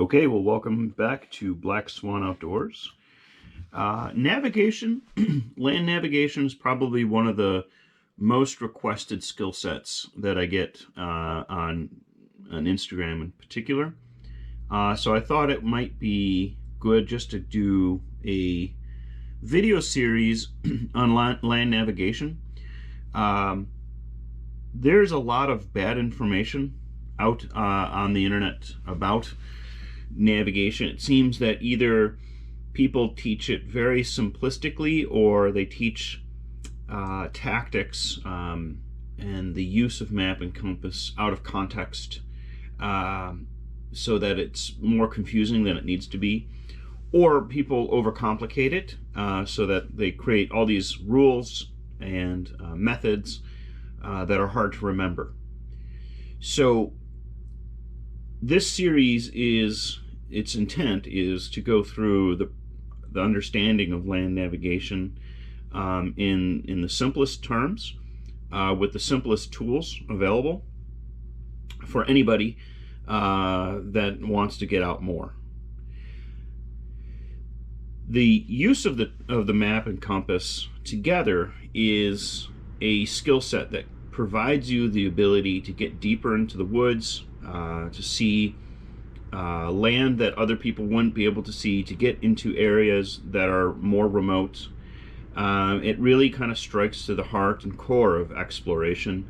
Okay, well, welcome back to Black Swan Outdoors. Navigation, land navigation is probably one of the most requested skill sets that I get on Instagram in particular. So I thought it might be good just to do a video series on land navigation. There's a lot of bad information out on the internet about navigation. It seems that either people teach it very simplistically or they teach tactics and the use of map and compass out of context so that it's more confusing than it needs to be. Or people overcomplicate it so that they create all these rules and methods that are hard to remember. So this series its intent is to go through the understanding of land navigation in the simplest terms with the simplest tools available for anybody that wants to get out more. The use of the map and compass together is a skill set that provides you the ability to get deeper into the woods, to see land that other people wouldn't be able to see, to get into areas that are more remote. It really kind of strikes to the heart and core of exploration,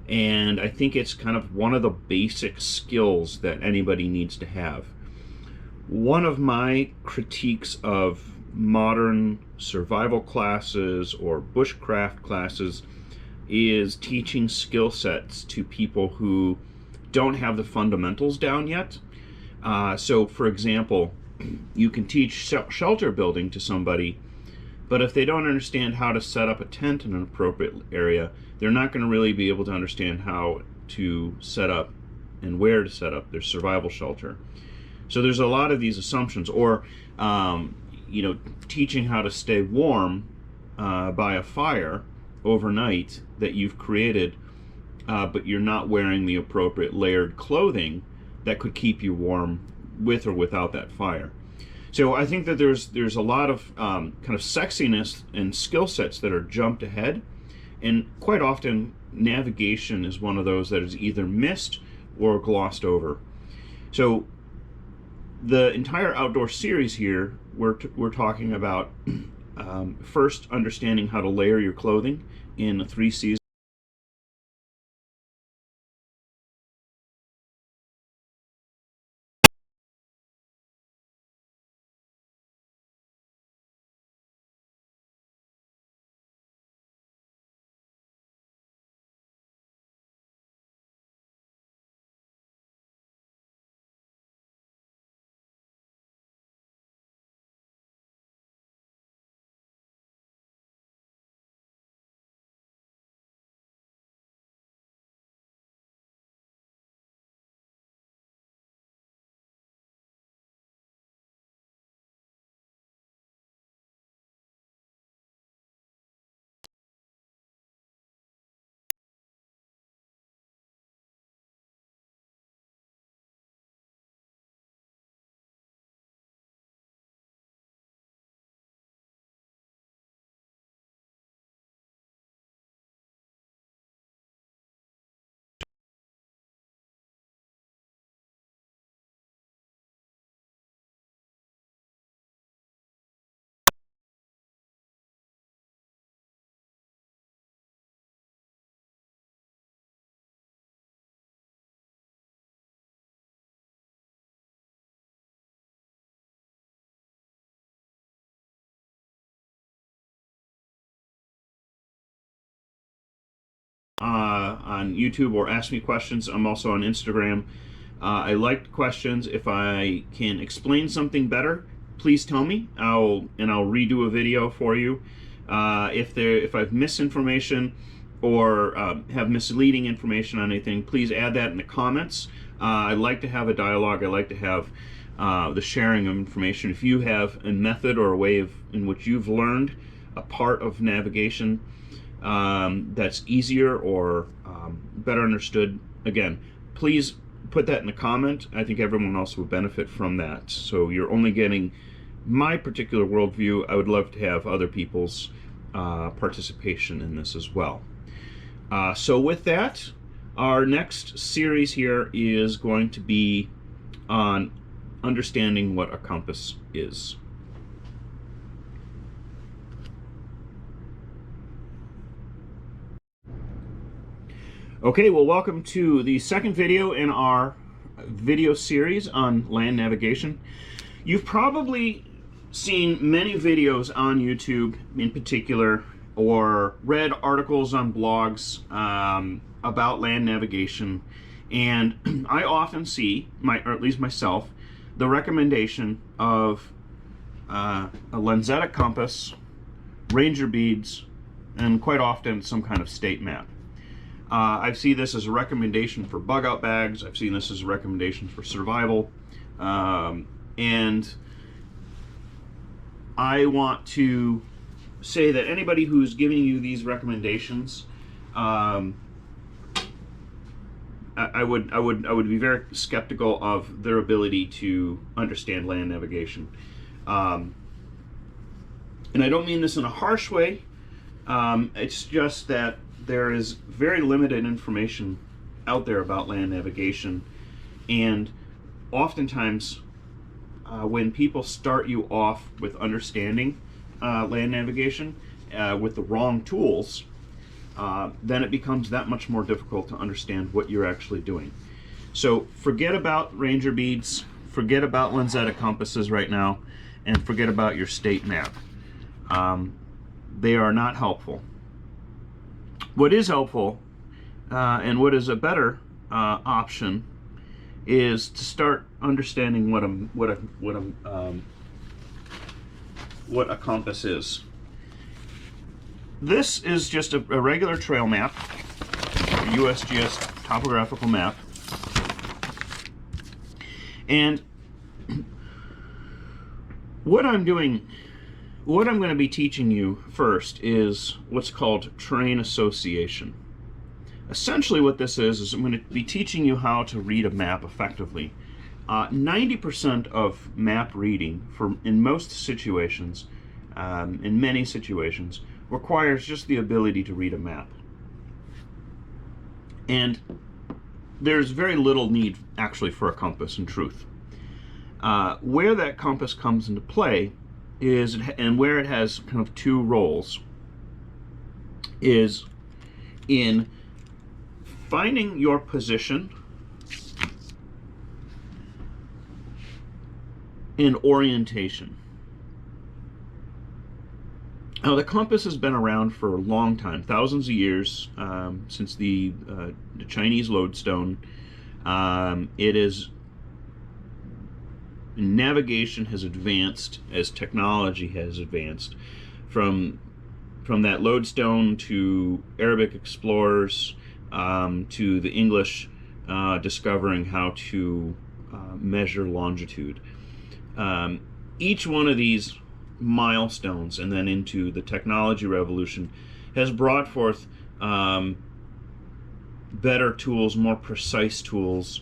and I think it's kind of one of the basic skills that anybody needs to have. One of my critiques of modern survival classes or bushcraft classes is teaching skill sets to people who don't have the fundamentals down yet. So for example, you can teach shelter building to somebody, but if they don't understand how to set up a tent in an appropriate area, they're not going to really be able to understand how to set up and where to set up their survival shelter. So there's a lot of these assumptions, or teaching how to stay warm by a fire overnight that you've created, but you're not wearing the appropriate layered clothing that could keep you warm with or without that fire. So I think that there's a lot of kind of sexiness and skill sets that are jumped ahead, and quite often navigation is one of those that is either missed or glossed over. So the entire outdoor series here, we're talking about first understanding how to layer your clothing in 3 seasons. On YouTube, or ask me questions. I'm also on Instagram. I like questions. If I can explain something better, please tell me. I'll redo a video for you. If I've misinformation or have misleading information on anything, please add that in the comments. I like to have a dialogue. I like to have the sharing of information. If you have a method or a way in which you've learned a part of navigation that's easier or better understood, again, please put that in a comment. I think everyone else would benefit from that. So you're only getting my particular worldview. I would love to have other people's participation in this as well. So with that, our next series here is going to be on understanding what a compass is. Okay, well, welcome to the second video in our video series on land navigation. You've probably seen many videos on YouTube in particular, or read articles on blogs about land navigation, and I often see, or at least myself, the recommendation of a lensatic compass, ranger beads, and quite often some kind of state map. I see this as a recommendation for bug out bags. I've seen this as a recommendation for survival. And I want to say that anybody who's giving you these recommendations, I would be very skeptical of their ability to understand land navigation. And I don't mean this in a harsh way. It's just that there is very limited information out there about land navigation, and oftentimes when people start you off with understanding land navigation with the wrong tools, then it becomes that much more difficult to understand what you're actually doing. So forget about ranger beads, forget about lensatic compasses right now, and forget about your state map. They are not helpful. What is helpful, and what is a better option, is to start understanding what a compass is. This is just a regular trail map, a USGS topographical map, and what I'm going to be teaching you first is what's called terrain association. Essentially what this is I'm going to be teaching you how to read a map effectively. 90% of map reading in most situations, in many situations, requires just the ability to read a map. And there's very little need actually for a compass in truth. Where that compass comes into play is, and where it has kind of two roles, is in finding your position and orientation. Now, the compass has been around for a long time, thousands of years, since the Chinese lodestone. Navigation has advanced as technology has advanced, from that lodestone to Arabic explorers, to the English discovering how to measure longitude. Each one of these milestones, and then into the technology revolution, has brought forth better tools, more precise tools,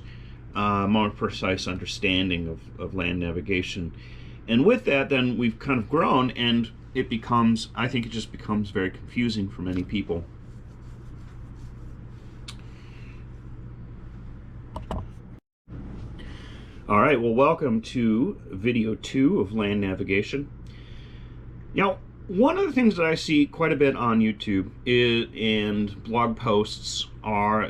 more precise understanding of land navigation. And with that, then we've kind of grown, and I think it just becomes very confusing for many people. All right, well, welcome to video 2 of land navigation. Now, one of the things that I see quite a bit on YouTube and blog posts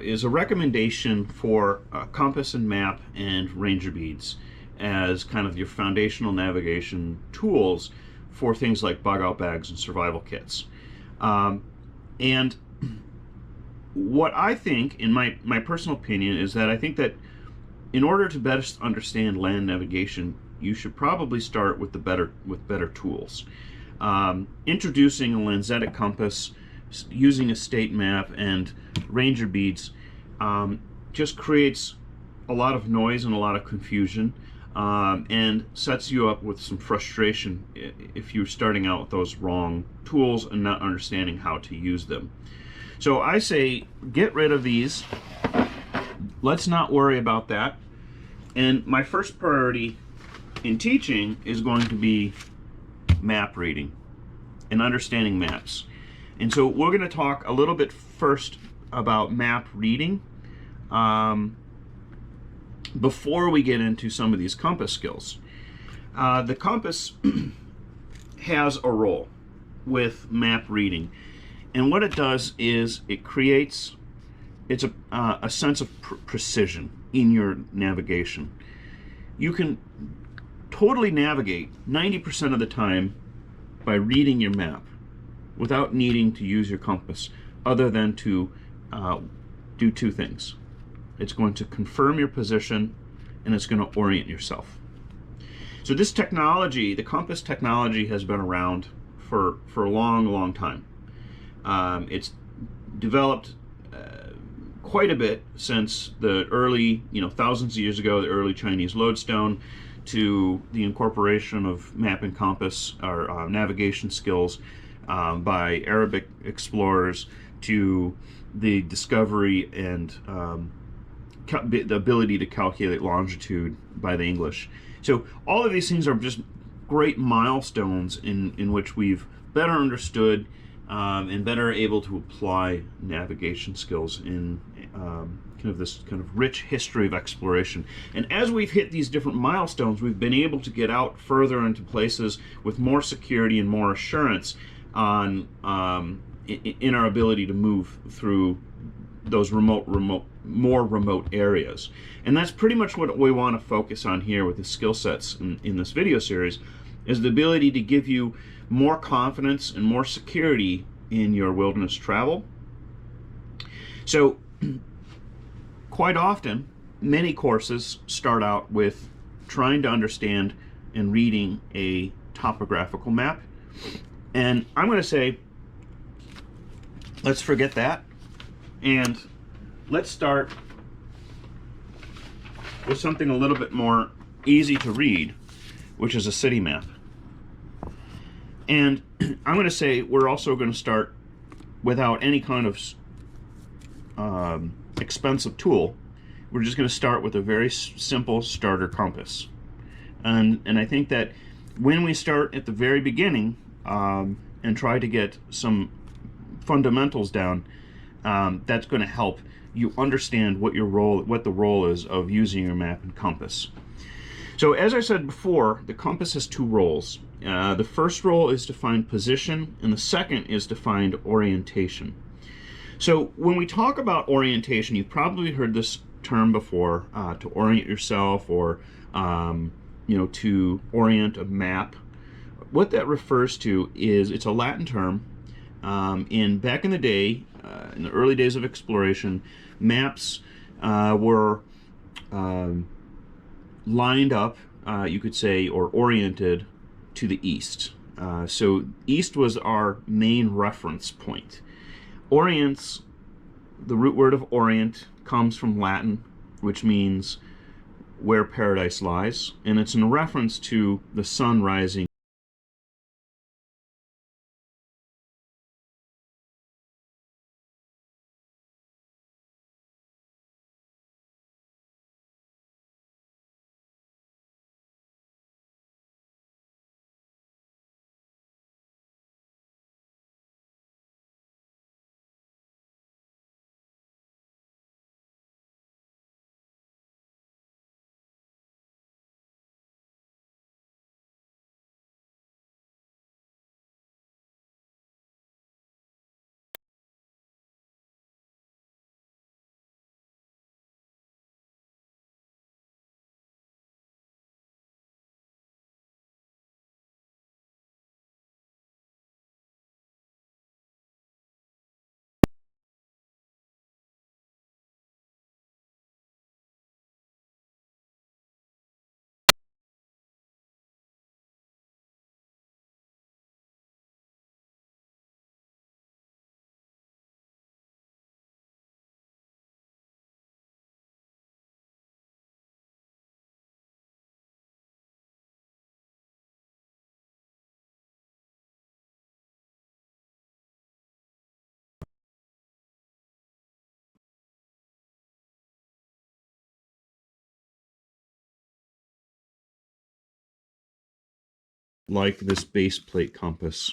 is a recommendation for a compass and map and ranger beads as kind of your foundational navigation tools for things like bug out bags and survival kits. And what I think, in my personal opinion, is that I think that in order to best understand land navigation, you should probably start with better tools. Introducing a lensatic compass, using a state map, and ranger beads just creates a lot of noise and a lot of confusion, and sets you up with some frustration if you're starting out with those wrong tools and not understanding how to use them. So I say get rid of these let's not worry about that. And my first priority in teaching is going to be map reading and understanding maps. And so we're going to talk a little bit first about map reading before we get into some of these compass skills. The compass has a role with map reading, and what it does is it creates a sense of precision in your navigation. You can totally navigate 90% of the time by reading your map without needing to use your compass, other than to do two things. It's going to confirm your position, and it's going to orient yourself. So this technology, the compass technology, has been around for a long time. It's developed quite a bit since the early, thousands of years ago, the early Chinese lodestone, to the incorporation of map and compass, or navigation skills, by Arabic explorers, to the discovery and the ability to calculate longitude by the English. So all of these things are just great milestones in which we've better understood and better able to apply navigation skills in this kind of rich history of exploration. And as we've hit these different milestones, we've been able to get out further into places with more security and more assurance on in our ability to move through those more remote areas. And that's pretty much what we want to focus on here with the skill sets in this video series, is the ability to give you more confidence and more security in your wilderness travel. So quite often, many courses start out with trying to understand and reading a topographical map. And I'm going to say, let's forget that, and let's start with something a little bit more easy to read, which is a city map. And I'm going to say we're also going to start without any kind of expensive tool. We're just going to start with a very simple starter compass. And I think that when we start at the very beginning and try to get some fundamentals down, that's going to help you understand what the role is of using your map and compass. So as I said before, the compass has two roles. The first role is to find position, and the second is to find orientation. So when we talk about orientation, you've probably heard this term before, to orient yourself, or to orient a map. What that refers to is, it's a Latin term. Back in the day, in the early days of exploration, maps were lined up, you could say, or oriented to the east. So east was our main reference point. Orients, the root word of orient, comes from Latin, which means where paradise lies, and it's in reference to the sun rising like this base plate compass,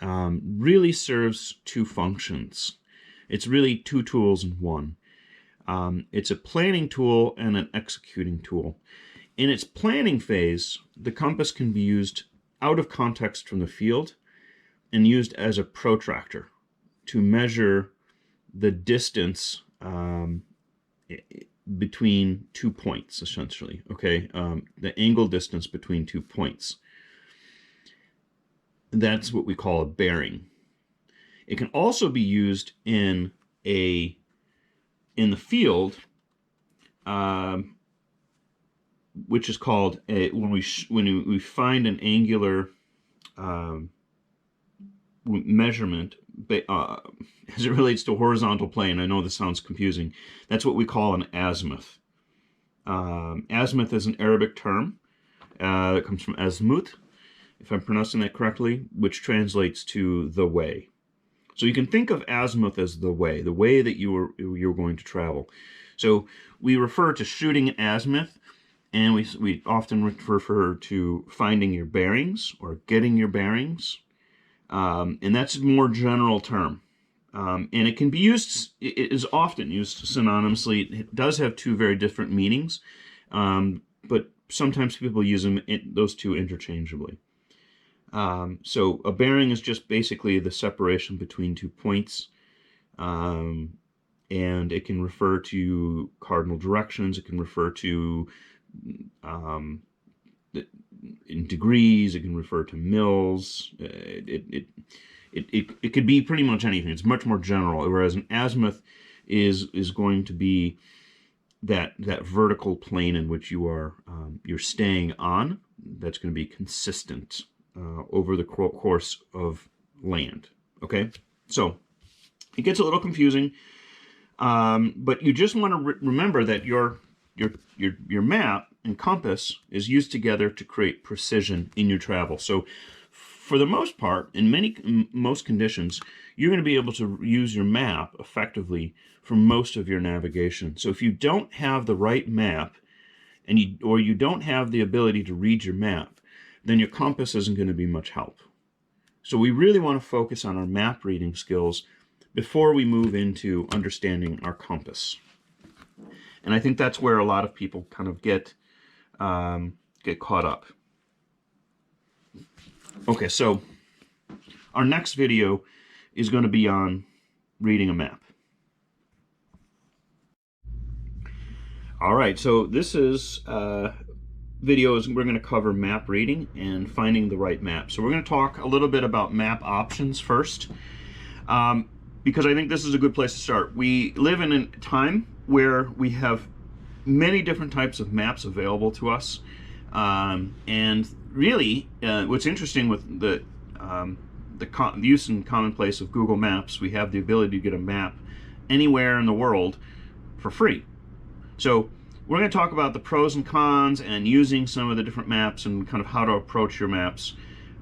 really serves two functions. It's really two tools in one. It's a planning tool and an executing tool. In its planning phase, the compass can be used out of context from the field and used as a protractor to measure the distance between 2 points, essentially, okay? The angle distance between 2 points. That's what we call a bearing. It can also be used in the field, which is called when we find an angular measurement as it relates to horizontal plane. I know this sounds confusing. That's what we call an azimuth. Azimuth is an Arabic term that comes from Azimuth, if I'm pronouncing that correctly, which translates to the way. So you can think of azimuth as the way that you're going to travel. So we refer to shooting an azimuth, and we often refer to finding your bearings or getting your bearings. And that's a more general term. And it can be used, it is often used synonymously. It does have two very different meanings, but sometimes people use those two interchangeably. So a bearing is just basically the separation between 2 points, and it can refer to cardinal directions. It can refer to in degrees. It can refer to mils. It could be pretty much anything. It's much more general. Whereas an azimuth is going to be that vertical plane in which you're staying on. That's going to be consistent over the course of land. Okay, so it gets a little confusing, but you just want to remember that your map and compass is used together to create precision in your travel. So for the most part, in most conditions, you're going to be able to use your map effectively for most of your navigation. So if you don't have the right map, or you don't have the ability to read your map, then your compass isn't going to be much help. So we really want to focus on our map reading skills before we move into understanding our compass. And I think that's where a lot of people kind of get caught up. Okay, so our next video is going to be on reading a map. All right, so this is videos. We're going to cover map reading and finding the right map. So we're going to talk a little bit about map options first, because I think this is a good place to start. We live in a time where we have many different types of maps available to us, and really what's interesting with the use and commonplace of Google Maps, we have the ability to get a map anywhere in the world for free. So we're going to talk about the pros and cons and using some of the different maps and kind of how to approach your maps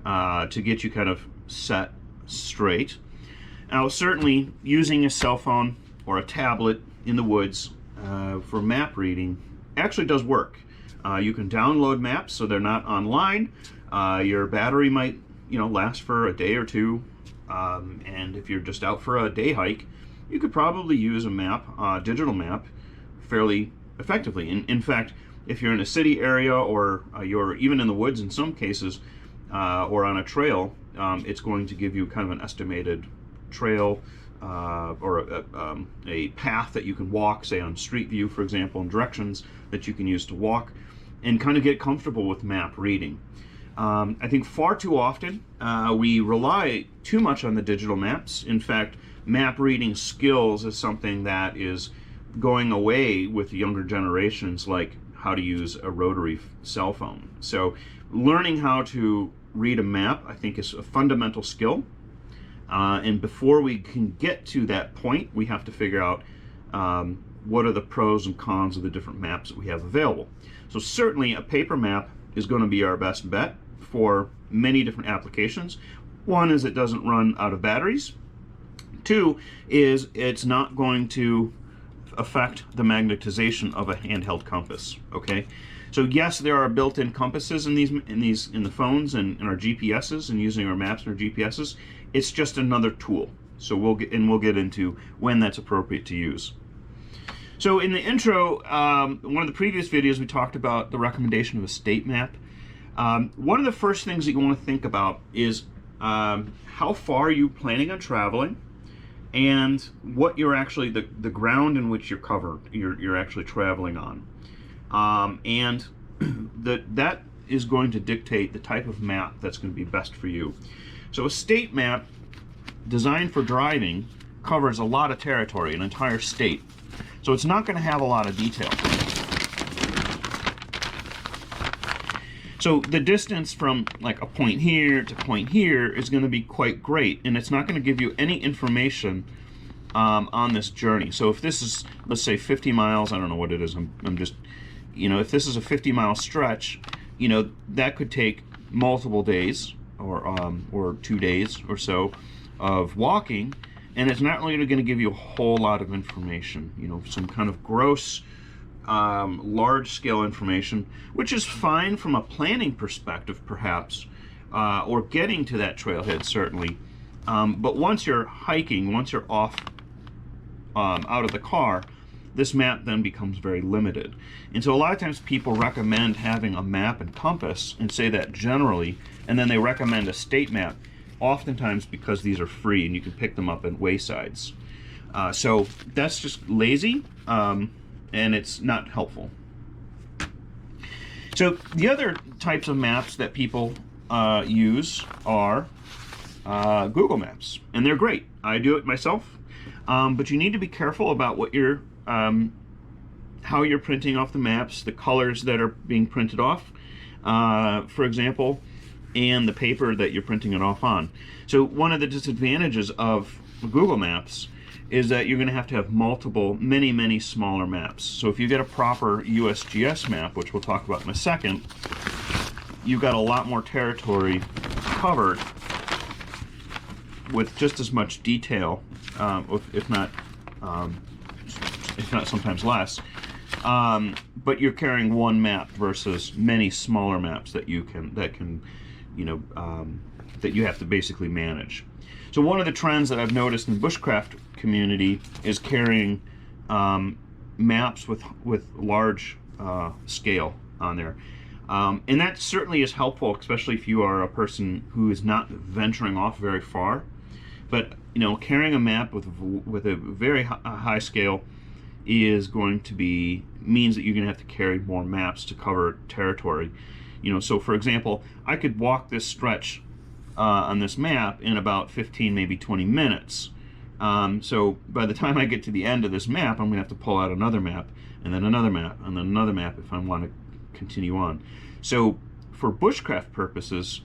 to get you kind of set straight. Now, certainly using a cell phone or a tablet in the woods for map reading actually does work. You can download maps so they're not online. Your battery might last for a day or two, and if you're just out for a day hike, you could probably use a map, digital map, fairly effectively. In fact, if you're in a city area or you're even in the woods in some cases, or on a trail, it's going to give you kind of an estimated trail or a path that you can walk, say on Street View, for example, and directions that you can use to walk and kind of get comfortable with map reading. I think far too often we rely too much on the digital maps. In fact, map reading skills is something that is going away with younger generations, like how to use a rotary cell phone. So learning how to read a map, I think, is a fundamental skill. And before we can get to that point, we have to figure out what are the pros and cons of the different maps that we have available. So certainly a paper map is going to be our best bet for many different applications. One is it doesn't run out of batteries. Two is it's not going to affect the magnetization of a handheld compass, okay? So yes, there are built-in compasses in the phones and in our GPSs and using our maps and our GPSs. It's just another tool. So we'll get into when that's appropriate to use. So in the intro, one of the previous videos, we talked about the recommendation of a state map. One of the first things that you want to think about is how far are you planning on traveling, and what you're actually the ground in which you're actually traveling on, and that is going to dictate the type of map that's going to be best for you. So a state map designed for driving covers a lot of territory, an entire state. So it's not going to have a lot of detail. So the distance from like a point here to point here is going to be quite great, and it's not going to give you any information on this journey. So if this is, let's say, 50 miles, I don't know what it is, I'm just, if this is a 50-mile stretch, that could take multiple days or 2 days or so of walking, and it's not really going to give you a whole lot of information, some kind of gross large-scale information, which is fine from a planning perspective perhaps, or getting to that trailhead certainly, but once you're hiking, once you're off out of the car, this map then becomes very limited. And so a lot of times people recommend having a map and compass and say that generally, and then they recommend a state map, oftentimes because these are free and you can pick them up at waysides. So that's just lazy, and it's not helpful. So the other types of maps that people use are Google Maps, and they're great. I do it myself, but you need to be careful about what you're how you're printing off the maps, the colors that are being printed off, for example, and the paper that you're printing it off on. So one of the disadvantages of Google Maps is that you're going to have many smaller maps. So if you get a proper USGS map, which we'll talk about in a second, you've got a lot more territory covered with just as much detail, if not sometimes less. But you're carrying one map versus many smaller maps that you have to basically manage. So one of the trends that I've noticed in the bushcraft community is carrying maps with large scale on there. And that certainly is helpful, especially if you are a person who is not venturing off very far. But carrying a map with a very high scale is going to means that you're going to have to carry more maps to cover territory. So for example, I could walk this stretch on this map in about 15, maybe 20 minutes. So by the time I get to the end of this map, I'm going to have to pull out another map, and then another map, and then another map if I want to continue on. So for bushcraft purposes,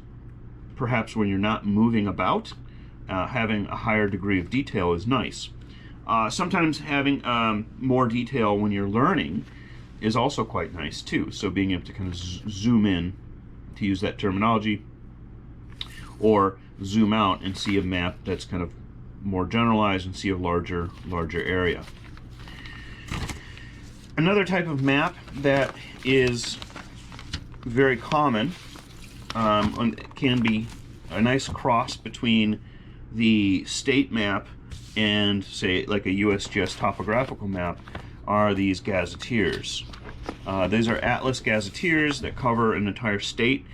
perhaps when you're not moving about, having a higher degree of detail is nice. Sometimes having more detail when you're learning is also quite nice too. So being able to kind of zoom in, to use that terminology, or zoom out and see a map that's kind of more generalized and see a larger area. Another type of map that is very common can be a nice cross between the state map and, say, like a USGS topographical map, are these gazetteers. These are atlas gazetteers that cover an entire state.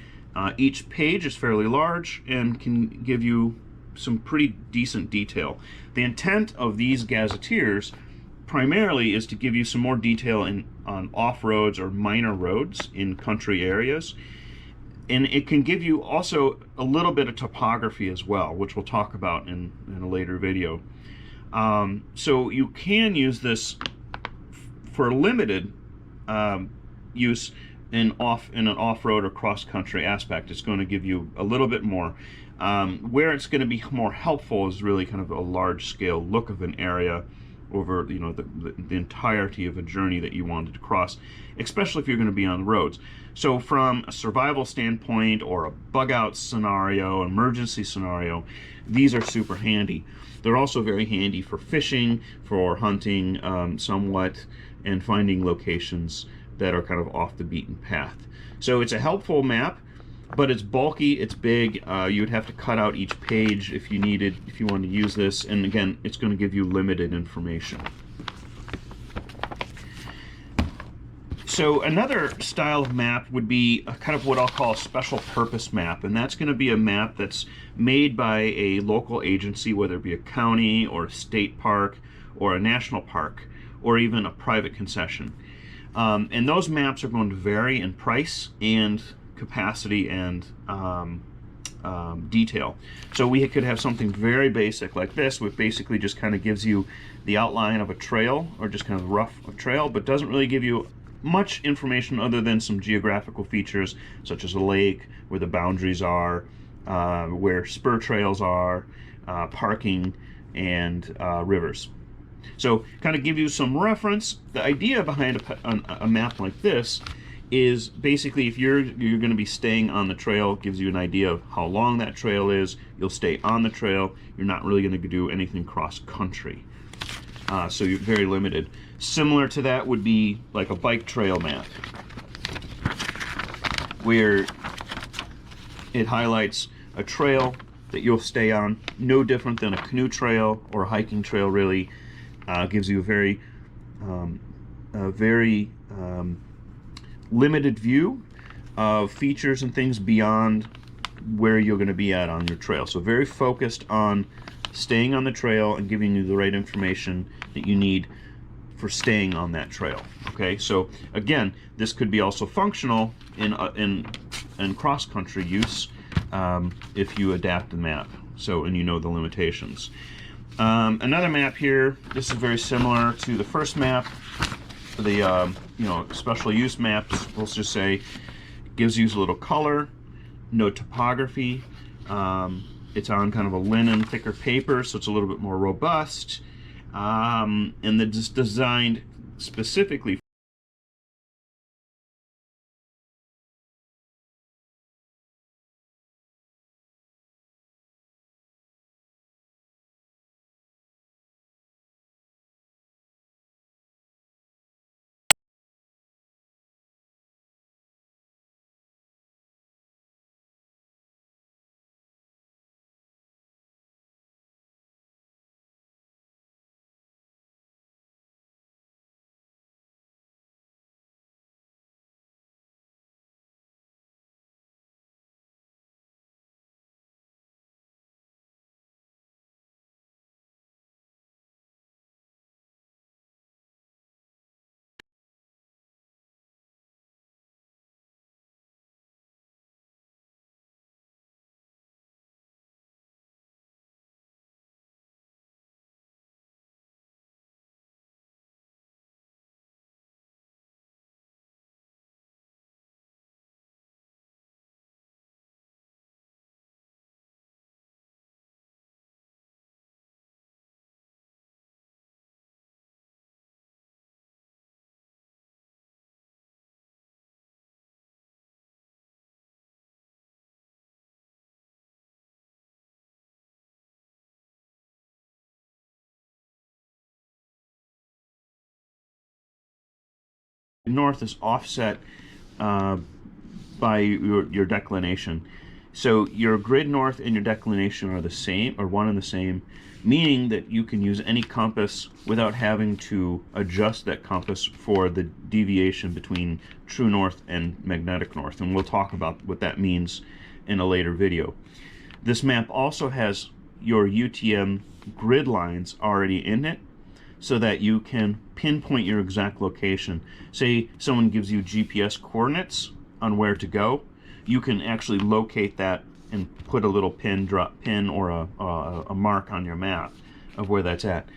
Each page is fairly large and can give you some pretty decent detail. The intent of these gazetteers primarily is to give you some more detail on off-roads or minor roads in country areas. And it can give you also a little bit of topography as well, which we'll talk about in a later video. So you can use this for limited use in an off-road or cross-country aspect. It's going to give you a little bit more. Where it's going to be more helpful is really kind of a large-scale look of an area over the entirety of a journey that you wanted to cross, especially if you're going to be on the roads. So from a survival standpoint or a bug-out scenario, emergency scenario, these are super handy. They're also very handy for fishing, for hunting somewhat, and finding locations that are kind of off the beaten path. So it's a helpful map, but it's bulky, it's big. You would have to cut out each page if you wanted to use this, and again, it's going to give you limited information. So another style of map would be a kind of what I'll call a special purpose map, and that's going to be a map that's made by a local agency, whether it be a county or a state park or a national park or even a private concession. And those maps are going to vary in price and capacity and detail. So we could have something very basic like this, which basically just kind of gives you the outline of a trail, or just kind of rough a trail, but doesn't really give you much information other than some geographical features such as a lake, where the boundaries are, where spur trails are, parking, and rivers. So kind of give you some reference. The idea behind a map like this is basically if you're going to be staying on the trail, it gives you an idea of how long that trail is. You'll stay on the trail. You're not really going to do anything cross-country. So you're very limited. Similar to that would be like a bike trail map, where it highlights a trail that you'll stay on, no different than a canoe trail or a hiking trail really. Gives you a very limited view of features and things beyond where you're going to be at on your trail. So very focused on staying on the trail and giving you the right information that you need for staying on that trail. Okay, so again, this could be also functional in cross-country use if you adapt the map. So, and you know the limitations. Another map here. This is very similar to the first map. The special use maps. Let's just say it gives you a little color, no topography. It's on kind of a linen, thicker paper, so it's a little bit more robust. And it's designed specifically north is offset by your declination. So your grid north and your declination are the same, or one and the same, meaning that you can use any compass without having to adjust that compass for the deviation between true north and magnetic north. And we'll talk about what that means in a later video. This map also has your UTM grid lines already in it, so that you can pinpoint your exact location. Say someone gives you GPS coordinates on where to go, you can actually locate that and put a little pin or a mark on your map of where that's at.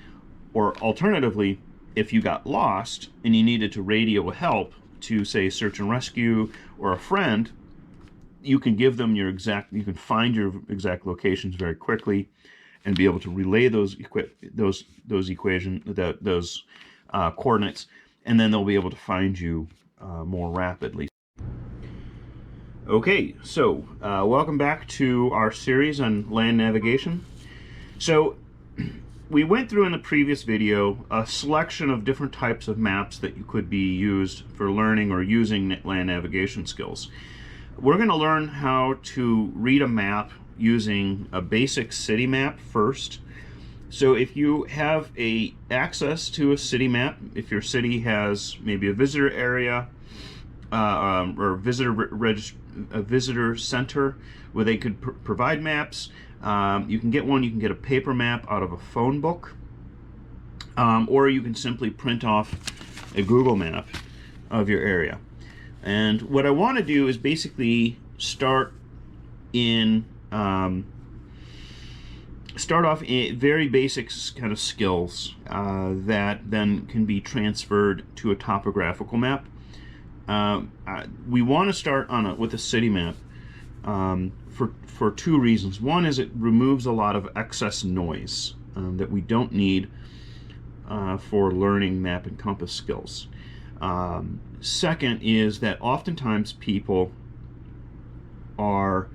Or alternatively, if you got lost and you needed to radio help to, say, search and rescue or a friend, you can give them you can find your exact locations very quickly and be able to relay those coordinates, and then they'll be able to find you more rapidly. Okay, so welcome back to our series on land navigation. So we went through in the previous video a selection of different types of maps that you could be used for learning or using land navigation skills. We're going to learn how to read a map using a basic city map first. So if you have access to a city map, if your city has maybe a visitor area or a visitor center where they could provide maps, you can get one. You can get a paper map out of a phone book, or you can simply print off a Google map of your area. And what I want to do is basically start off in very basic kind of skills that then can be transferred to a topographical map. We want to start with a city map for two reasons. One is it removes a lot of excess noise that we don't need for learning map and compass skills. Second is that oftentimes people are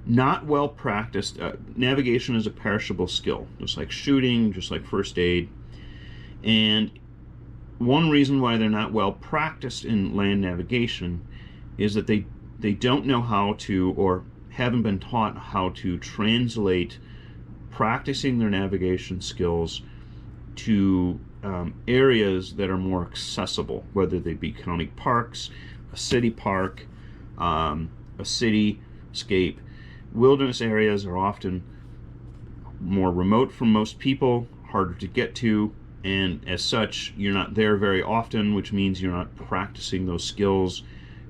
not well practiced. Navigation is a perishable skill, just like shooting, just like first aid. And one reason why they're not well practiced in land navigation is that they don't know how to, or haven't been taught how to translate practicing their navigation skills to areas that are more accessible, whether they be county parks, a city park, a cityscape. Wilderness areas are often more remote from most people, harder to get to, and as such, you're not there very often, which means you're not practicing those skills,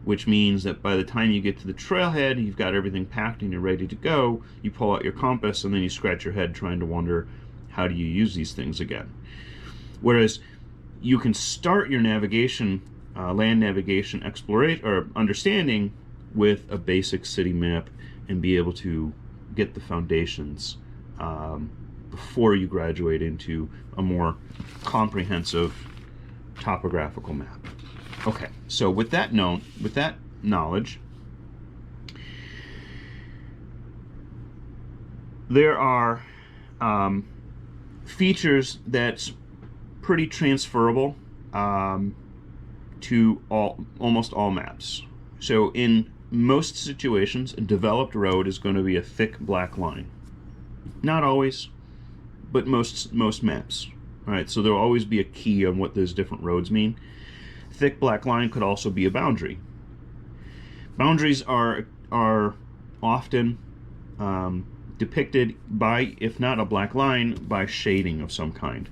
which means that by the time you get to the trailhead, you've got everything packed and you're ready to go, you pull out your compass and then you scratch your head trying to wonder, how do you use these things again? Whereas you can start your navigation, land navigation exploration or understanding with a basic city map and be able to get the foundations before you graduate into a more comprehensive topographical map. Okay, so with that knowledge, there are features that's pretty transferable to almost all maps. So in most situations, a developed road is going to be a thick black line. Not always, but most maps. All right, so there'll always be a key on what those different roads mean. Thick black line could also be a boundary. Boundaries are often depicted by, if not a black line, by shading of some kind.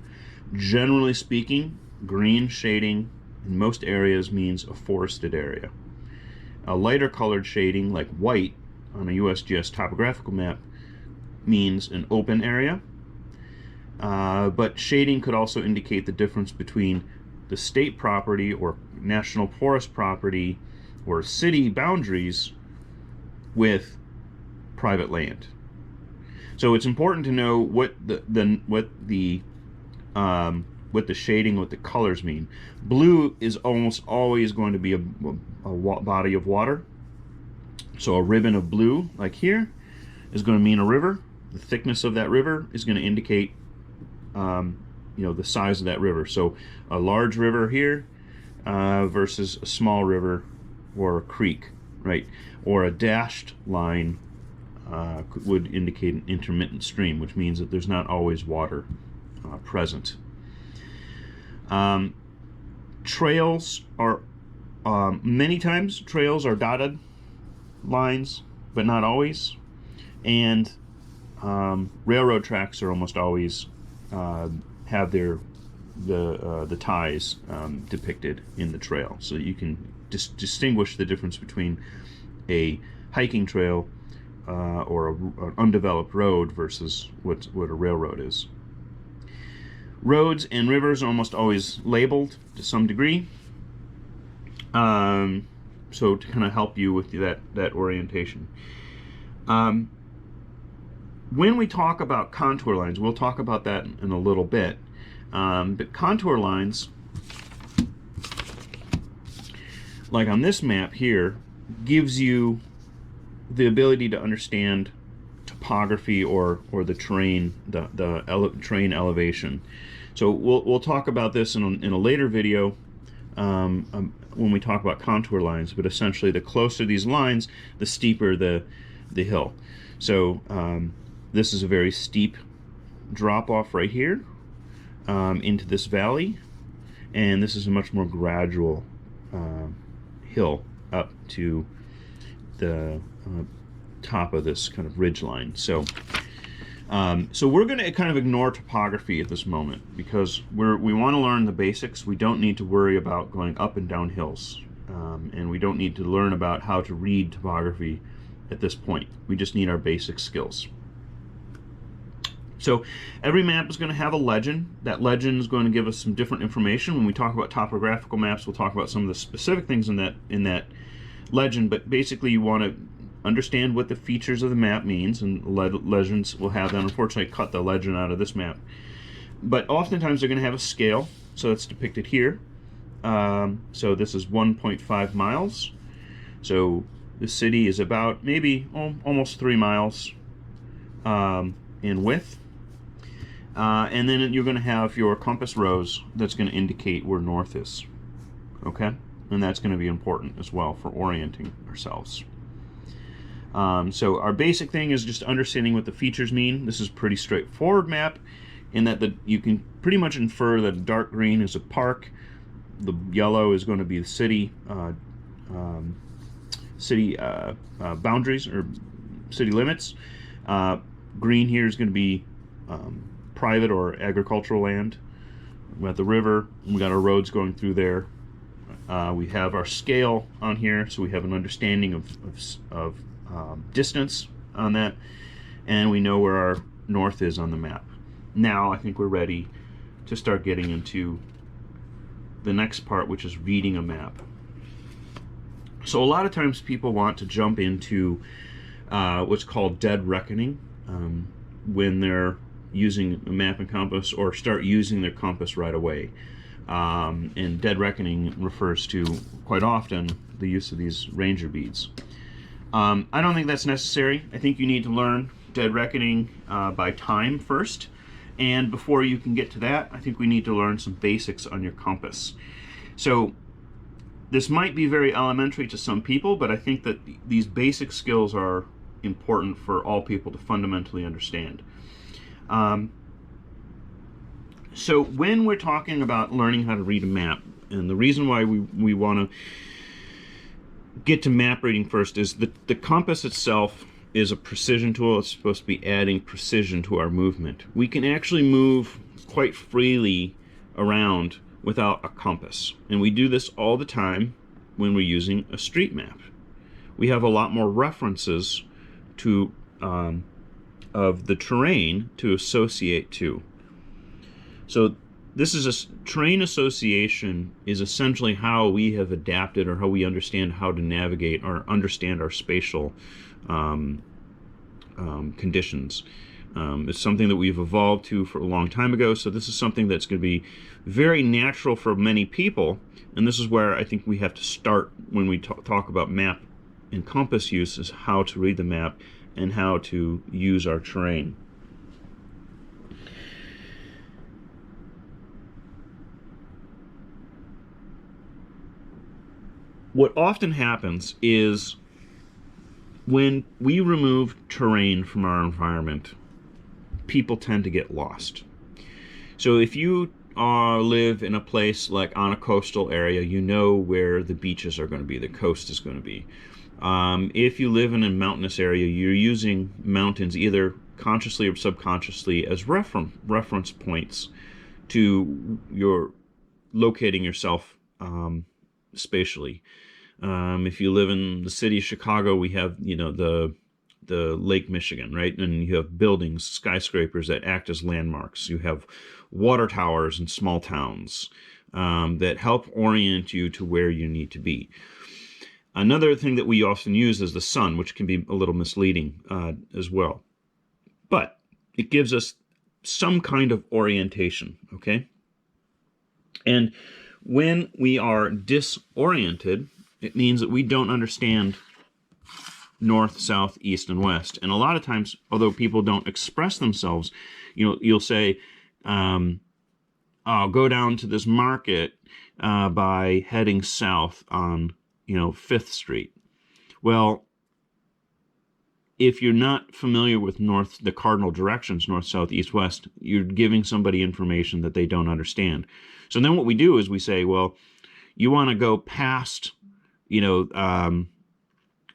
Generally speaking, green shading in most areas means a forested area. A lighter colored shading, like white, on a USGS topographical map means an open area. But shading could also indicate the difference between the state property or national forest property or city boundaries with private land. So it's important to know what the shading, what the colors mean. Blue is almost always going to be a body of water. So a ribbon of blue, like here, is going to mean a river. The thickness of that river is going to indicate the size of that river. So a large river here versus a small river or a creek, right? Or a dashed line would indicate an intermittent stream, which means that there's not always water present. Trails are, many times, trails are dotted lines, but not always. And railroad tracks are almost always have the ties depicted in the trail, so you can distinguish the difference between a hiking trail or an undeveloped road versus what a railroad is. Roads and rivers are almost always labeled to some degree, so to kind of help you with that orientation. When we talk about contour lines, we'll talk about that in a little bit. But contour lines, like on this map here, gives you the ability to understand topography or the terrain, terrain elevation. So we'll talk about this in a later video when we talk about contour lines. But essentially, the closer these lines, the steeper the hill. So this is a very steep drop off right here into this valley, and this is a much more gradual hill up to the top of this kind of ridge line. So so we're going to kind of ignore topography at this moment because we want to learn the basics. We don't need to worry about going up and down hills, and we don't need to learn about how to read topography at this point. We just need our basic skills. So every map is going to have a legend. That legend is going to give us some different information. When we talk about topographical maps, we'll talk about some of the specific things in that legend, but basically you want to understand what the features of the map means, and legends will have that. Unfortunately, I cut the legend out of this map. But oftentimes they're going to have a scale, so it's depicted here. So this is 1.5 miles. So the city is about maybe almost 3 miles in width. And then you're going to have your compass rose that's going to indicate where north is. Okay? And that's going to be important as well for orienting ourselves. So our basic thing is just understanding what the features mean. This is a pretty straightforward map in that you can pretty much infer that dark green is a park, the yellow is going to be the city boundaries or city limits. Green here is going to be private or agricultural land. We got the river, and we got our roads going through there. We have our scale on here, so we have an understanding of distance on that, and we know where our north is on the map. Now I think we're ready to start getting into the next part, which is reading a map. So a lot of times people want to jump into what's called dead reckoning when they're using a map and compass, or start using their compass right away. And dead reckoning refers to, quite often, the use of these ranger beads. I don't think that's necessary. I think you need to learn dead reckoning by time first, and before you can get to that, I think we need to learn some basics on your compass. So this might be very elementary to some people, but I think that these basic skills are important for all people to fundamentally understand. So when we're talking about learning how to read a map, and the reason why we want to get to map reading first is that the compass itself is a precision tool. It's supposed to be adding precision to our movement. We can actually move quite freely around without a compass, and we do this all the time when we're using a street map. We have a lot more references to of the terrain to associate to. So this is a terrain association is essentially how we have adapted, or how we understand how to navigate or understand our spatial conditions. It's something that we've evolved to for a long time ago, so this is something that's going to be very natural for many people, and this is where I think we have to start when we talk about map and compass use, is how to read the map and how to use our terrain. What often happens is when we remove terrain from our environment, people tend to get lost. So if you live in a place like on a coastal area, you know where the beaches are going to be, the coast is going to be. If you live in a mountainous area, you're using mountains either consciously or subconsciously as reference points to your locating yourself spatially. If you live in the city of Chicago, we have, the Lake Michigan, right? And you have buildings, skyscrapers that act as landmarks. You have water towers in small towns that help orient you to where you need to be. Another thing that we often use is the sun, which can be a little misleading as well. But it gives us some kind of orientation, okay? And when we are disoriented, it means that we don't understand north, south, east, and west. And a lot of times, although people don't express themselves, you'll say, I'll go down to this market by heading south on, 5th Street. Well, if you're not familiar with the cardinal directions, north, south, east, west, you're giving somebody information that they don't understand. So then what we do is we say, well, you want to go past,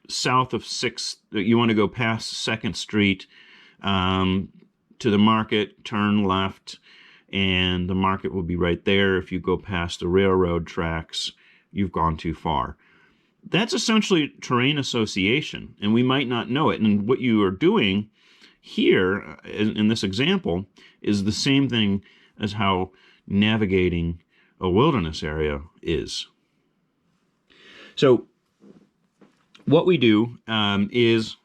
south of 6th, you want to go past 2nd Street to the market, turn left, and the market will be right there. If you go past the railroad tracks, you've gone too far. That's essentially terrain association, and we might not know it. And what you are doing here, in this example, is the same thing as how navigating a wilderness area is. So what we do is,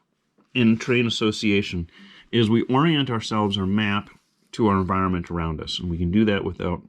in terrain association, is we orient ourselves, our map, to our environment around us. And we can do that without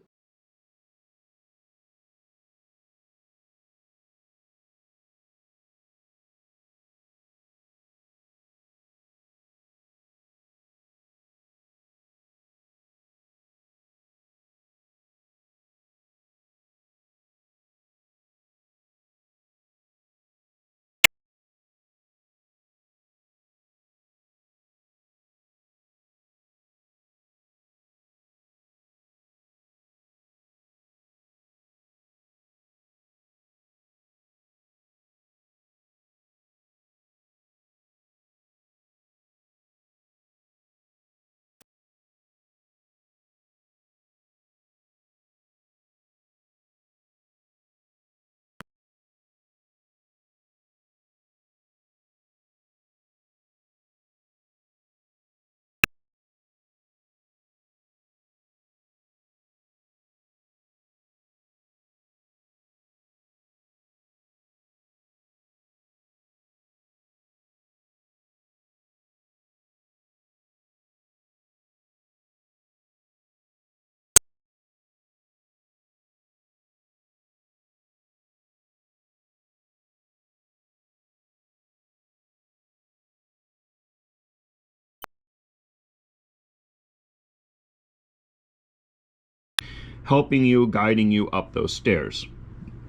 helping you, guiding you up those stairs.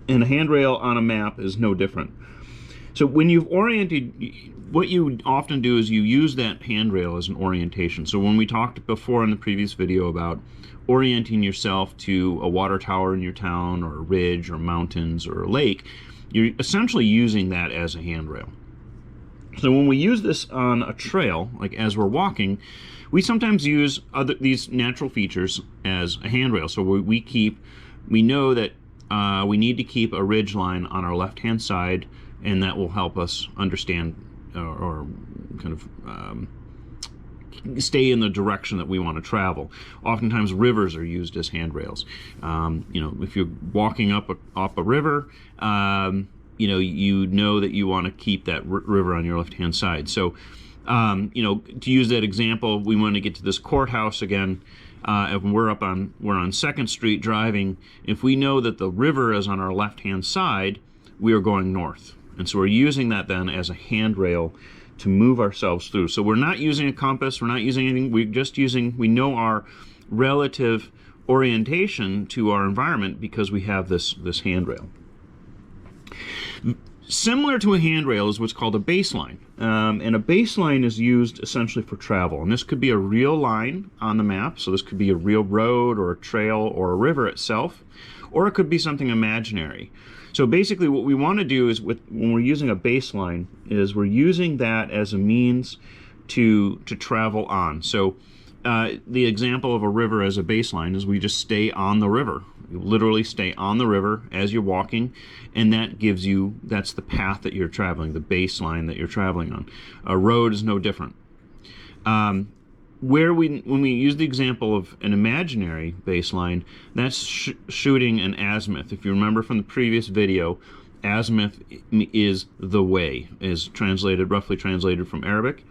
And a handrail on a map is no different. So when you've oriented, what you often do is you use that handrail as an orientation. So when we talked before in the previous video about orienting yourself to a water tower in your town, or a ridge, or mountains, or a lake, you're essentially using that as a handrail. So when we use this on a trail, like as we're walking, we sometimes use these natural features as a handrail. So we know that we need to keep a ridge line on our left-hand side, and that will help us understand or kind of stay in the direction that we want to travel. Oftentimes rivers are used as handrails. If you're walking up a river, you know that you want to keep that river on your left-hand side. So, to use that example, we want to get to this courthouse again. If we're on 2nd Street driving, if we know that the river is on our left-hand side, we are going north. And so we're using that then as a handrail to move ourselves through. So we're not using a compass, we're not using anything, we know our relative orientation to our environment because we have this handrail. Similar to a handrail is what's called a baseline. And a baseline is used essentially for travel. And this could be a real line on the map. So this could be a real road or a trail or a river itself. Or it could be something imaginary. So basically what we want to do is when we're using a baseline is we're using that as a means to travel on. So the example of a river as a baseline is we just stay on the river. You literally stay on the river as you're walking, and that's the path that you're traveling, the baseline that you're traveling on. A road is no different. When we use the example of an imaginary baseline, that's shooting an azimuth. If you remember from the previous video, azimuth is the way, is roughly translated from Arabic.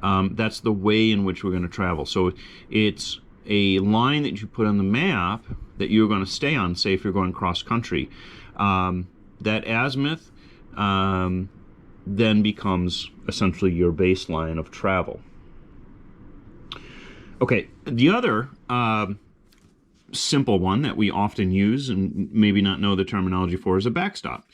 That's the way in which we're going to travel. So it's a line that you put on the map that you're going to stay on, say if you're going cross country. That azimuth then becomes essentially your baseline of travel. Okay, the other simple one that we often use and maybe not know the terminology for is a backstop.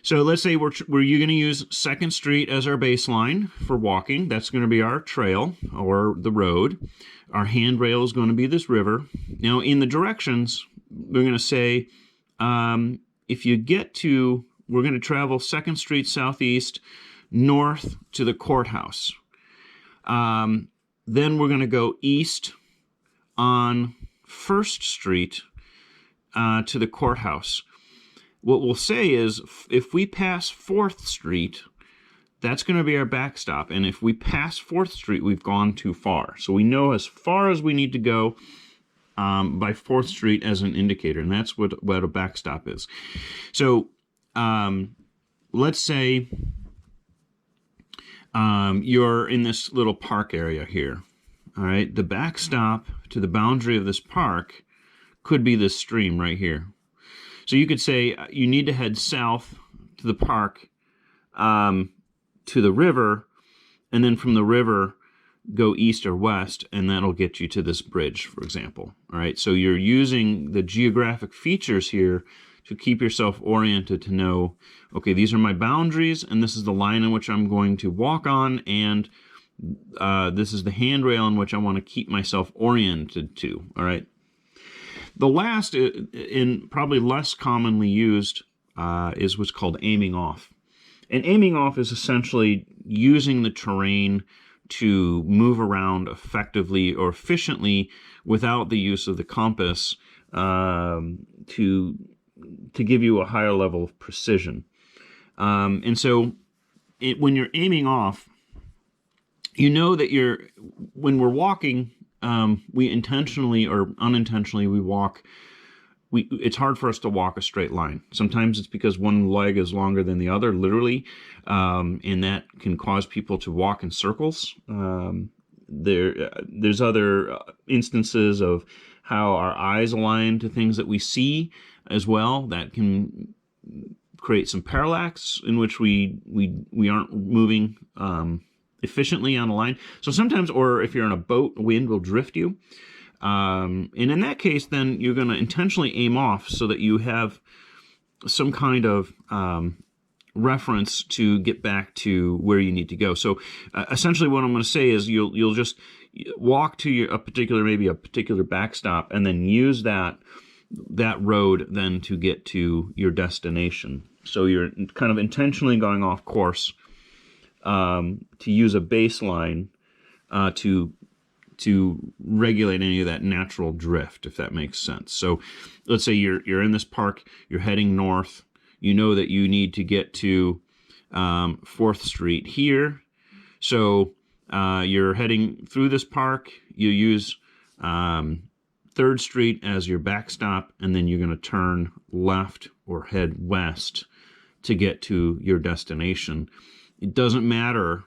So let's say you're going to use 2nd Street as our baseline for walking. That's going to be our trail or the road. Our handrail is going to be this river. Now in the directions, we're going to say if you get to, we're going to travel 2nd Street southeast north to the courthouse. Then we're going to go east on 1st Street to the courthouse. What we'll say is if we pass 4th Street, that's going to be our backstop. And if we pass 4th Street, we've gone too far. So we know as far as we need to go by 4th Street as an indicator. And that's what a backstop is. So let's say you're in this little park area here. All right, the backstop to the boundary of this park could be this stream right here. So you could say you need to head south to the park to the river, and then from the river go east or west, and that'll get you to this bridge, for example. All right, so you're using the geographic features here to keep yourself oriented to know, okay, these are my boundaries, and this is the line in which I'm going to walk on, and this is the handrail in which I want to keep myself oriented to. All right. The last, and probably less commonly used, is what's called aiming off. And aiming off is essentially using the terrain to move around effectively or efficiently without the use of the compass to give you a higher level of precision. And so when you're aiming off, you know that when we're walking, we intentionally or unintentionally it's hard for us to walk a straight line. Sometimes it's because one leg is longer than the other, literally, and that can cause people to walk in circles. There's other instances of how our eyes align to things that we see as well that can create some parallax in which we aren't moving efficiently on a line. So sometimes, or if you're in a boat, wind will drift you. And in that case, then you're going to intentionally aim off so that you have some kind of reference to get back to where you need to go. So essentially what I'm going to say is you'll just walk to a particular backstop and then use that road then to get to your destination. So you're kind of intentionally going off course to use a baseline to regulate any of that natural drift, if that makes sense. So let's say you're in this park, you're heading north, you know that you need to get to 4th Street here. So you're heading through this park, you use 3rd Street as your backstop, and then you're going to turn left or head west to get to your destination. It doesn't matter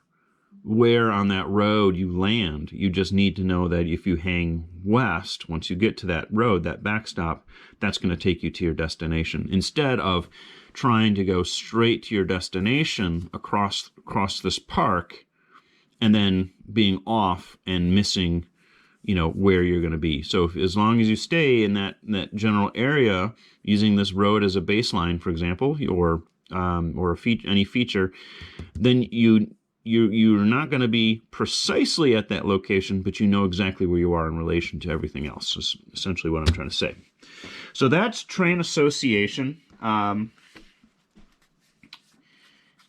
where on that road you land. You just need to know that if you hang west, once you get to that road, that backstop, that's going to take you to your destination. Instead of trying to go straight to your destination across this park and then being off and missing, where you're going to be. So as long as you stay in that general area, using this road as a baseline, for example, or any feature, then you're not going to be precisely at that location, but you know exactly where you are in relation to everything else, is essentially what I'm trying to say. So that's train association.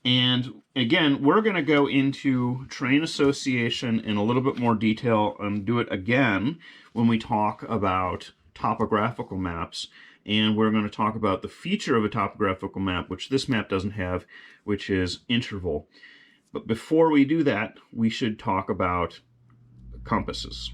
And again, we're going to go into train association in a little bit more detail and do it again when we talk about topographical maps. And we're going to talk about the feature of a topographical map, which this map doesn't have, which is interval. But before we do that, we should talk about compasses.